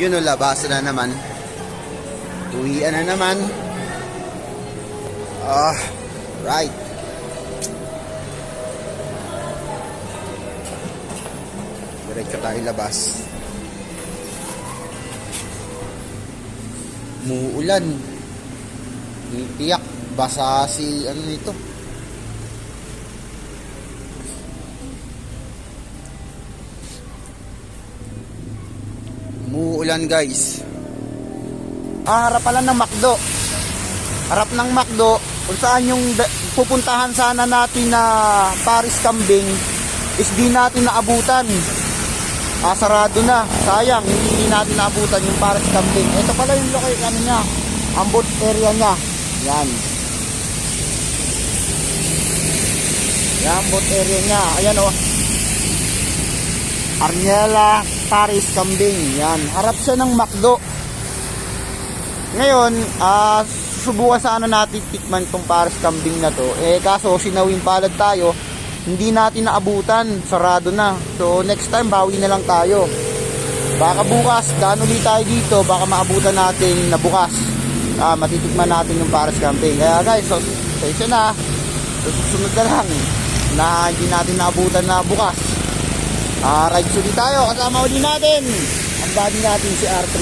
Yun o, labas na naman. Uwian na naman. Right. Diretso tayo labas. Muulan. Tiyak. Basa si ano nito. Muulan guys. Harap pala ng McDo. Harap ng McDo. Kung saan yung pupuntahan sana natin na Paris Kambing is di natin naabutan. Sarado na. Sayang, hindi natin naabutan yung Paris Kambing. Ito pala yung location niya. Ang boat area niya. Yan. Yan, boat area niya. Ayan o. Arniela Paris Kambing. Yan. Harap siya ng McDo. Ngayon, susubukan sana natin tikman tong Paris Kambing na to. Kaso sinawing palad tayo, hindi natin naabutan, sarado na. So next time bawi na lang tayo. Baka bukas, daan ulit tayo dito, baka maabutan natin na bukas. Matitikman natin yung Paris Kambing. Kaya guys, so isa na. Susunod na lang na hindi natin naabutan na bukas. Rides ulit tayo, kasama ulit natin ang buddy natin si R3.